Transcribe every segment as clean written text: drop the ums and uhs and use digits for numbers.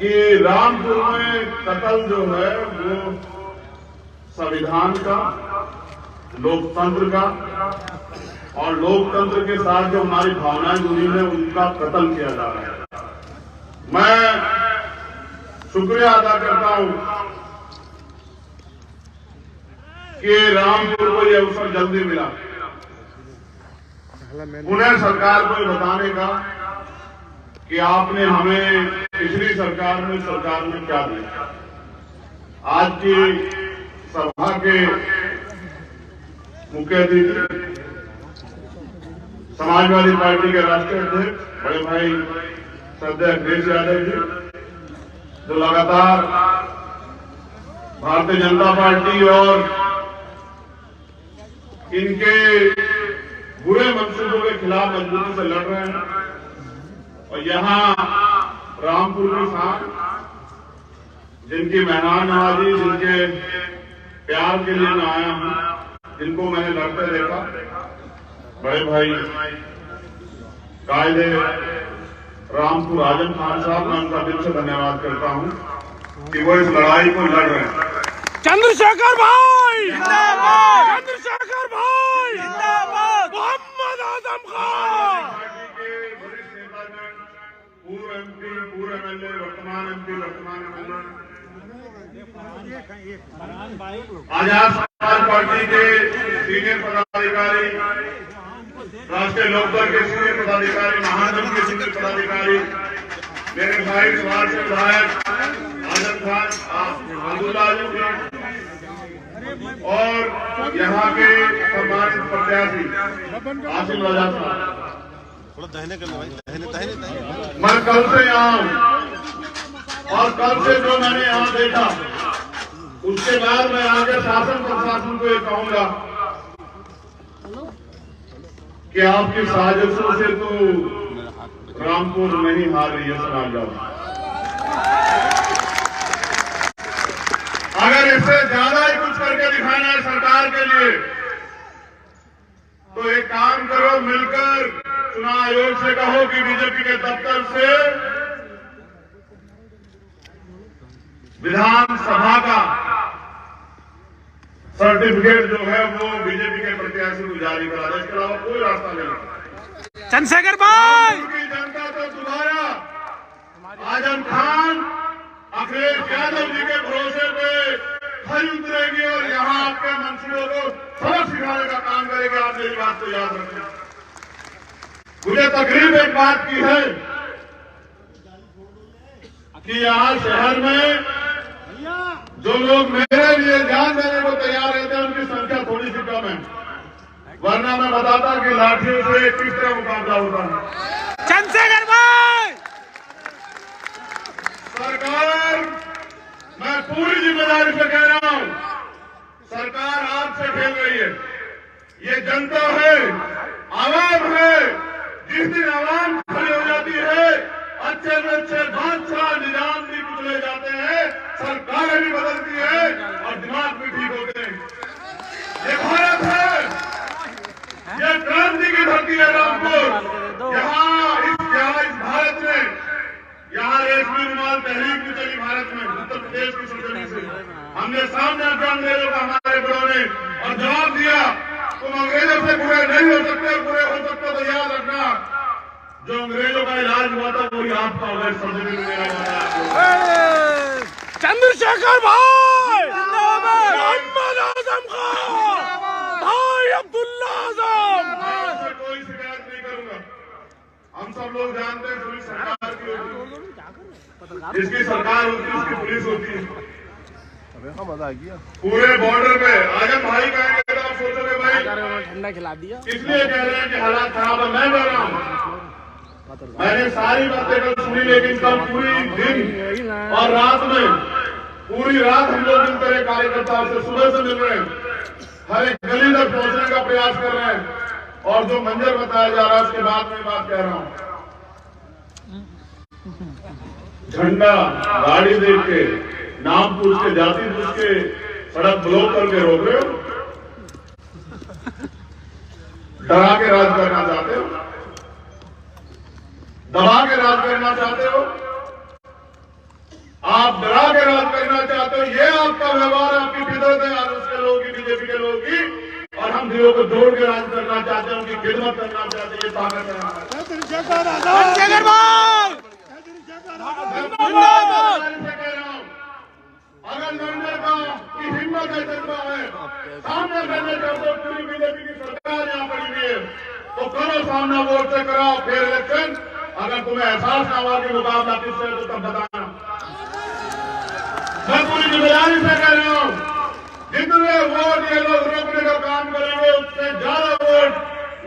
कि रामपुर में कत्ल जो है वो संविधान का, लोकतंत्र का और लोकतंत्र के साथ जो हमारी भावनाएं जुड़ी हैं उनका कत्ल किया जा रहा है। मैं शुक्रिया अदा करता हूं कि रामपुर को यह अवसर जल्दी मिला उन्हें सरकार को बताने का कि आपने हमें पिछली सरकार में क्या दिया। आज की सभा के मुख्य अतिथि समाजवादी पार्टी के राष्ट्रीय अध्यक्ष बड़े भाई श्रद्धेय अखिलेश यादव जी, जो लगातार भारतीय जनता पार्टी और इनके बुरे मंसूबों के खिलाफ मजबूती से लड़ रहे हैं, और यहां रामपुर के साथ जिनकी मेहमान नवाजी, जिनके प्यार के लिए मैं आया हूं, जिनको मैंने लड़ते देखा, बड़े भाई कायदे रामपुर आजम खान साहब, मैं उनका दिल से धन्यवाद करता हूं कि वो इस लड़ाई को लड़ रहे हैं। चंद्रशेखर भाई जिंदाबाद, चंद्रशेखर भाई जिंदाबाद, मोहम्मद आजम खान। पार्टी के वरिष्ठ नेतागण, पूर्व एमपी, पूर्व एमएलए, वर्तमान एमपी, वर्तमान एमएलए, आजाद समाज पार्टी के सीनियर पदाधिकारी, राष्ट्रीय लोकदल के सीनियर पदाधिकारी, महानगम के सीनियर पदाधिकारी, मेरे भाई समाज से विधायक आजम खान, अब्दुल्ला जी और यहाँ के सम्मानित प्रत्याशी आसिम राजा साहब। मैं कल से यहाँ हूँ और कल से जो मैंने यहाँ देखा उसके बाद मैं आगे शासन प्रशासन को ये कहूंगा कि आपकी साजिशों से तो रामपुर नहीं हार रही है समाजवाद। अगर इससे ज्यादा ही कुछ करके दिखाना है सरकार के लिए तो एक काम करो, मिलकर चुनाव आयोग से कहो कि बीजेपी के दफ्तर से विधानसभा का सर्टिफिकेट जो है वो बीजेपी के प्रत्याशी को जारी करा दे। इसके अलावा कोई रास्ता नहीं। चंद्रशेखर भाई की जनता तो दोबारा आजम खान, अखिलेश यादव जी के भरोसे पे खरी उतरेगी और यहाँ आपके मंसूबों को सबक सिखाने का काम करेगी। आप मेरी बात को याद रखें। मुझे तकलीफ एक बात की है कि यहाँ शहर में जो लोग मेरे लिए जान देने को तैयार रहते हैं उनकी संख्या थोड़ी सी कम है, वरना मैं बताता कि लाठियों से किस तरह मुकाबला होता है। चंद्रशेखर भाई सरकार, मैं पूरी जिम्मेदारी से कह रहा हूं, सरकार आपसे खेल रही है। ये जनता है, आवाम है। जिस दिन आवाम खड़ी हो जाती है, अच्छे में अच्छे बादशाह निजाम भी कुचले जाते हैं, सरकारें भी बदलती है और दिमाग भी ठीक होते हैं। ये भारत है, ये क्रांति की धरती है रामपुर। यहाँ इस भारत में यहाँ रेशमी रुमाल तहरीक भी चली भारत में, उत्तर प्रदेश की सरजमी से। हमने सामने अंग्रेजों का, हमारे बड़ों ने, और जवाब दिया तुम अंग्रेजों से बुरे नहीं हो सकते, बुरे हो सकते तो याद रखना जो अंग्रेजों का इलाज हुआ था वही आपका हुआ। सरजमी में मेरा वादा है। चंद्रशेखर भाई मोहम्मद आजम खान, भाई अब्दुल्ला आजम। कोई शिकायत नहीं करूंगा। हम सब लोग जानते हैं पुलिस सरकार की होती है, जिसकी सरकार होती है उसकी पुलिस होती है। मजा आ गया पूरे बॉर्डर पे। आजम भाई कहेंगे तो आप सोचोगे भाई ठंडा खिला दिया, इसलिए कह रहे हैं कि हालात खराब है। मैं कह रहा हूँ, मैंने सारी बातें कल सुनी, लेकिन कल पूरी दिन और रात में, पूरी रात हम लोग इन तरह कार्यकर्ताओं से सुबह से मिल रहे हैं, हर एक गली तक पहुंचने का प्रयास कर रहे हैं। और जो मंजर बताया जा रहा है उसके बाद में बात कह रहा हूं, झंडा गाड़ी देख के, नाम पूछ के, जाति पूछ के सड़क ब्लॉक करके रोक रहे हो, डरा के राज करना चाहते हो, दबा के राज करना चाहते हो। आप डरा के राज करना चाहते हो, ये आपका व्यवहार, आपकी फितरत है, और उसके लोगों की, बीजेपी के लोगों की। और हम दिलों को जोड़ के राज करना चाहते हैं, उनकी खिदमत करना चाहते हैं, ये ताकत है हमारी। चंद्रशेखर भाई अगर लड़ने का की हिम्मत है, जज्बा है, सामने करने चाहते हो, पूरी बीजेपी की सरकार यहाँ पड़ी हुई है, तो करो सामना, वोट से कराओ फिर इलेक्शन। अगर तुम्हें एहसास ना हुआ कि मुकाबला किससे है, तो तब बताना। मैं पूरी जिम्मेदारी से कह रहा हूँ, जितने वोट ये लोग रोकने का काम करेंगे, उससे ज्यादा वोट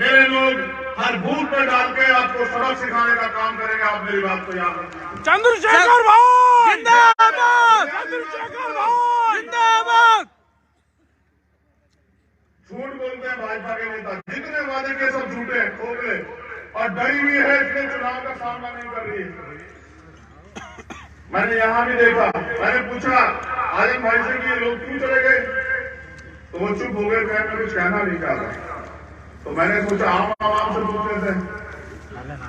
मेरे लोग हर बूथ पर डाल के आपको सबक सिखाने का काम करेंगे। आप मेरी बात को याद रखना। चंद्रशेखर भाई जिंदाबाद, चंद्रशेखर भाई जिंदाबाद। झूठ बोलते हैं भाजपा के नेता, जितने वादे के सब झूठे हैं, खोखले, और डरी हुई है, इसलिए चुनाव का सामना नहीं कर रही है। मैंने यहां भी देखा, मैंने पूछा आजम भाई से कि ये लोग क्यों चले गए, तो वो चुप हो गए, मैं कुछ कहना नहीं चाहता। तो मैंने सोचा आम से पूछने से,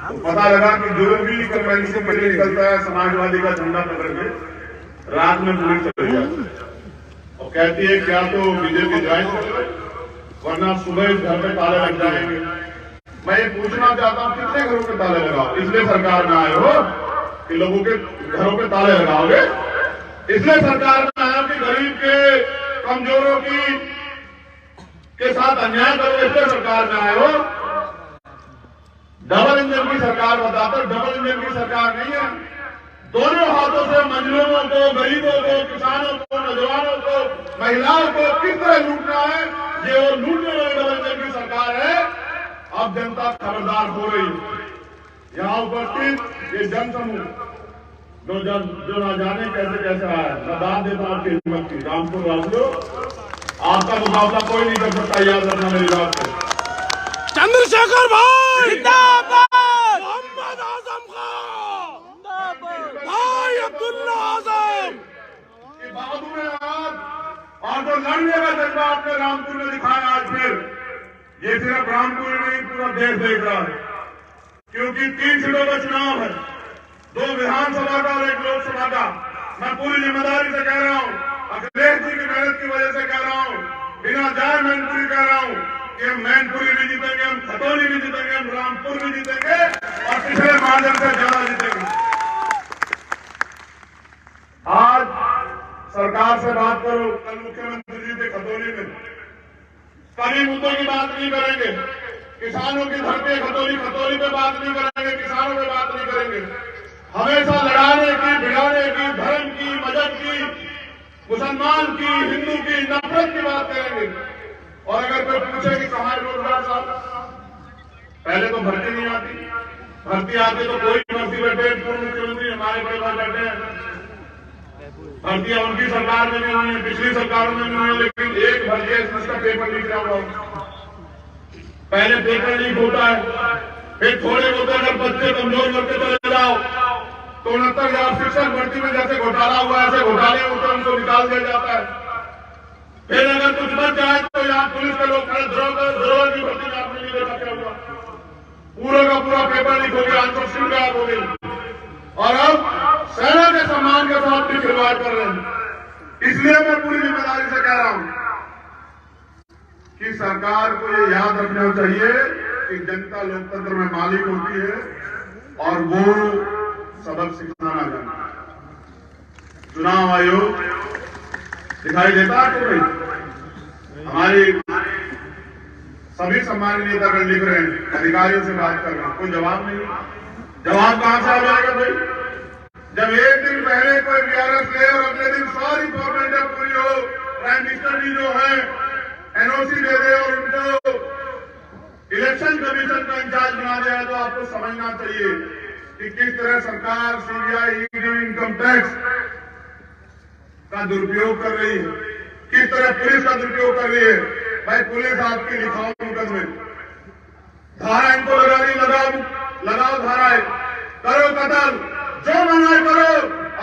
तो पता लगा कि जो भी कन्वेंशन में निकलता है समाजवादी का झंडा पकड़ के, रात में पुलिस चले जाती है और कहती है क्या तो बीजेपी ज्वाइन करोगे, वरना सुबह घर में ताले लग जाएंगे। मैं ये पूछना चाहता हूँ, कितने घरों पे ताले लगाओ? इसलिए सरकार में आए हो कि लोगों के घरों पे ताले लगाओगे? इसलिए सरकार में आए हो कि गरीब के, कमजोरों के साथ अन्याय करो, इसलिए सरकार में आए हो? डबल इंजन की सरकार बताते, डबल इंजन की सरकार नहीं है। दोनों हाथों से मजलूमों को, गरीबों को, किसानों को, नौजवानों को, महिलाओं को किस तरह लूटना है, ये वो लूटने वाली डबल इंजन की सरकार है। अब जनता खबरदार हो रही है। यहाँ उपस्थित ये जनसमूह जो ना जाने कैसे कैसे आया, मैं दाद देता हूं आपकी हिम्मत की। रामपुर वासियों, आपका मुकाबला कोई नहीं कर सकता, याद रखना मेरी बात को। चंद्रशेखर भाई जिंदाबाद, मोहम्मद आजम खान जिंदाबाद, भाई अब्दुल्ला आजम की बहादुर है आप, और जो लड़ने का जज्बा आपने रामपुर में दिखाया आज फिर, ये सिर्फ रामपुर नहीं, पूरा देश देख रहा है। क्योंकि 3 सीटों का चुनाव है, 2 विधानसभा का और 1 लोकसभा का। मैं पूरी जिम्मेदारी से कह रहा हूं, अखिलेश जी की मेहनत की वजह से कह रहा हूं, बिना जाए मैनपुरी कह रहा हूं कि हम मैनपुरी भी जीतेंगे, हम खतौली भी जीतेंगे, हम रामपुर भी जीतेंगे, और पिछले मार्जिन से ज्यादा जीतेंगे। आज सरकार से बात करो, कल मुख्यमंत्री जी थे खतौली में, कभी मुद्दों की बात नहीं करेंगे। किसानों की धरती खतौली, खतौली पे बात नहीं करेंगे, किसानों पे बात नहीं करेंगे। हमेशा लड़ाने की, भिड़ाने की, धर्म की, मजहब की, मुसलमान की, हिंदू की, नफरत की बात करेंगे। और अगर कोई पूछे कि कहाँ रोजगार साहब, पहले तो भर्ती नहीं आती, भर्ती आती तो कोई भर्ती बैठे, पूर्व मुख्यमंत्री हमारे बड़े भाई बैठे हैं, भर्तियां उनकी सरकार में नहीं हुई है, पिछली सरकारों में नहीं हुई, लेकिन एक भर्ती है जिसका पेपर लीक हुआ। पहले पेपर लीक होता है, फिर थोड़े बहुत अगर बच्चे कमजोर करके चले जाओ तो 69,000 शिक्षक भर्ती में जैसे घोटाला हुआ, ऐसे घोटाले होते उनको निकाल दिया जाता है। फिर अगर कुछ बच जाए तो यहाँ पुलिस के लोग खड़े, दरोगा की भर्ती में आपने नहीं देखा क्या हुआ, पूरा का पूरा पेपर लीक हो गया, आंसर शीट गायब हो गई, और अब सेना के सम्मान के साथ भी खिलवाड़ कर रहे हैं। इसलिए मैं पूरी जिम्मेदारी से कह रहा हूं कि सरकार को ये याद रखना चाहिए कि जनता लोकतंत्र में मालिक होती है और वो सबक सिखाना जानता है। चुनाव आयोग दिखाई देता है आपको भाई? हमारी सभी सम्मानित नेता लिख रहे हैं, अधिकारियों से बात कर रहे हैं, कोई जवाब नहीं। जवाब कहां से आ जाएगा भाई? जब एक दिन पहले कोई वीआरएस ले और अगले दिन सारी फॉर्मेलिटी पूरी हो, प्राइम मिनिस्टर जी जो है एनओसी दे दे और उनको इलेक्शन कमीशन का इंचार्ज बना दिया, तो आपको समझना चाहिए कि किस तरह सरकार सीबीआई, ईडी, इनकम टैक्स का दुरुपयोग कर रही है, किस तरह पुलिस का दुरुपयोग कर रही है। भाई पुलिस आपकी लिखाओ मुकदमे, धारा इनको लगा दी, लगाओ धाराएं, करो कतल, जो मनाए करो,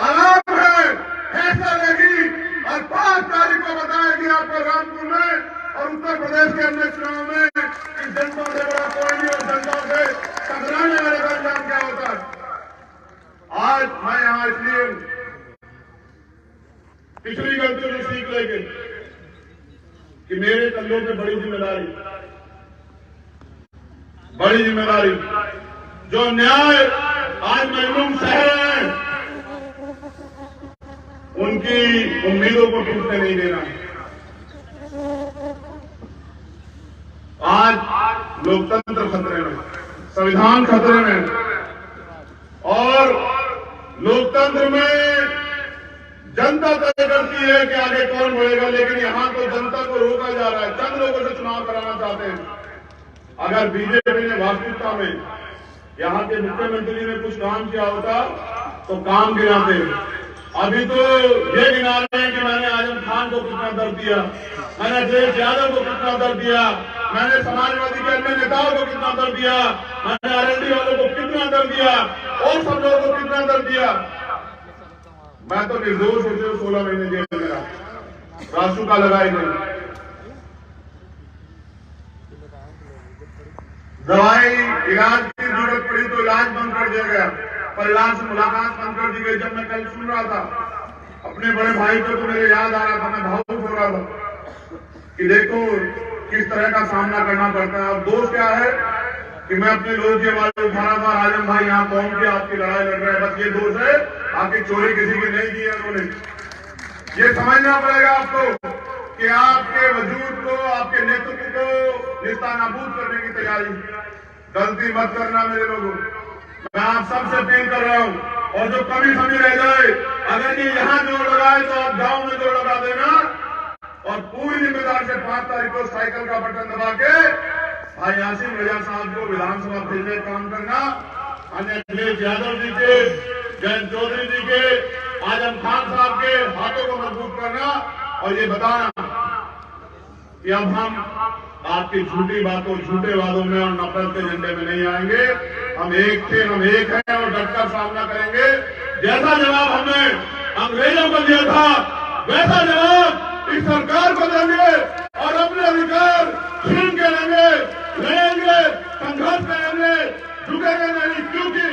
आराम है, फैसला लेगी और 5 तारीख को बताएगी आपको रामपुर में और उत्तर प्रदेश के अन्य चुनाव में कि जनता से बड़ा कोई नहीं और जनता से टकराने वाले का अंजाम क्या होता है। आज मैं यहाँ इसलिए कि मेरे कंधों पे बड़ी जिम्मेदारी, जो न्याय आज मजलूम सह रहे हैं, उनकी उम्मीदों को टूटने नहीं देना। आज लोकतंत्र खतरे में, संविधान खतरे में, और लोकतंत्र में जनता तय करती है कि आगे कौन बढ़ेगा, लेकिन यहां तो जनता को रोका जा रहा है। चंद लोगों से चुनाव कराना चाहते हैं। अगर बीजेपी ने वास्तविकता में यहां के मुख्यमंत्री ने कुछ काम किया होता तो काम गिनाते। अभी तो ये गिना रहे हैं कि मैंने आजम खान को कितना दर्द दिया, मैंने अखिलेश यादव को कितना दर्द दिया, मैंने समाजवादी के अन्य नेताओं को कितना दर्द दिया, मैंने आरएलडी वालों को कितना दर्द दिया, और सब लोगों को कितना दर्द दिया। मैं तो निर्दोष होते हुए 16 महीने जेल में रहा, रासुका लगाई गई, दवाई इलाज की जरूरत पड़ी तो इलाज बंद कर दिया गया, परिवार से मुलाकात बंद कर दी गई। जब मैं कल सुन रहा था अपने बड़े भाई को तो मेरे याद आ रहा था, मैं भावुक हो रहा था कि देखो किस तरह का सामना करना पड़ता है। और दोष क्या है कि मैं अपने लोगों की आवाज उठा रहा था, आजम भाई यहाँ कौन की आपकी लड़ाई लड़ रहे हैं, बस ये दोष है, आपकी चोरी किसी की नहीं की है उन्होंने। ये समझना पड़ेगा आपको कि आपके वजूद को, आपके नेतृत्व को निस्तानाबूद करने की तैयारी। गलती मत करना मेरे लोगों, मैं आप सबसे अपील कर रहा हूं। और जो कमी रह जाए, अगर ये यहाँ जोड़ लगाए तो आप गांव में जोड़ लगा देना, और पूरी जिम्मेदारी से 5 तारीख को साइकिल का बटन दबा के भाई आसिम रजा साहब को विधानसभा भेजने का काम करना। अन्य अखिलेश यादव जी के, जयंत चौधरी जी के, आजम खान साहब के हाथों को मजबूत करना, और ये बताना कि अब हम आपकी झूठी बातों, झूठे वादों में और नफरत के झंडे में नहीं आएंगे। हम एक थे, हम एक हैं, और डटकर सामना करेंगे। जैसा जवाब हमने अंग्रेजों को दिया था, वैसा जवाब इस सरकार को देंगे, और अपने अधिकार छीन के लेंगे, लड़ेंगे, संघर्ष करेंगे, झुकेंगे नहीं। क्योंकि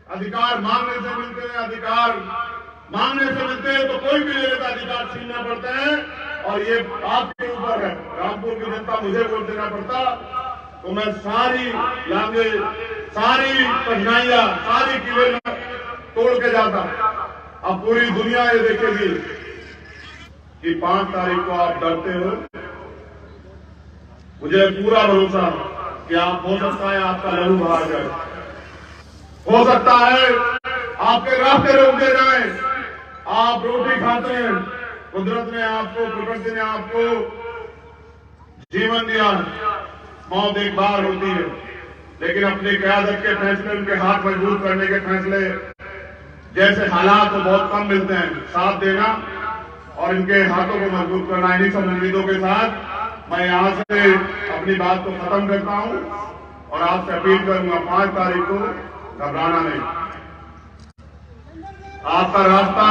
अधिकार मांगने से मिलते हैं, अधिकार मांगने से मिलते हैं, तो कोई भी ले लेता, अधिकार छीनना पड़ते हैं, और ये आपके ऊपर है। रामपुर की जनता मुझे वोट देना पड़ता तो मैं सारी लांगे, सारी कठिनाइयां, सारी कीलें तोड़ के जाता। अब पूरी दुनिया ये देखेगी कि 5 तारीख को आप डरते हो। मुझे पूरा भरोसा कि आप, हो सकता है आपका लहू बाहर जाए, हो सकता है आपके रास्ते रोक दे जाए। आप रोटी खाते हैं, कुदरत ने आपको, प्रकृति ने आपको जीवन दिया, मौत एक बार होती है, लेकिन अपनी क़यादत के फैसले, उनके हाथ मजबूत करने के फैसले, जैसे हालात तो बहुत कम मिलते हैं, साथ देना और इनके हाथों को मजबूत करना। इन्हीं सब उम्मीदों के साथ मैं यहाँ से अपनी बात को खत्म करता हूँ, और आपसे अपील करूंगा 5 तारीख को घबराना नहीं। आपका रास्ता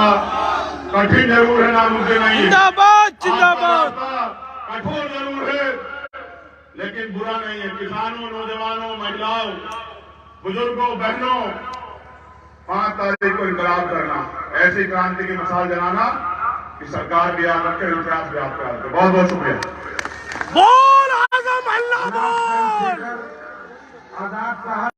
कठिन जरूर है, नामुमकिन नहीं है। जिंदाबाद, जिंदाबाद। कठोर जरूर है, लेकिन बुरा नहीं है। किसानों, नौजवानों, महिलाओं, बुजुर्गों, बहनों, 5 तारीख को इंकलाब करना, ऐसी क्रांति की मिसाल जलाना कि सरकार भी याद रखे, इतिहास भी याद रखे। बहुत बहुत शुक्रिया। बोल आजम अल्लाह बोल। आजाद साहब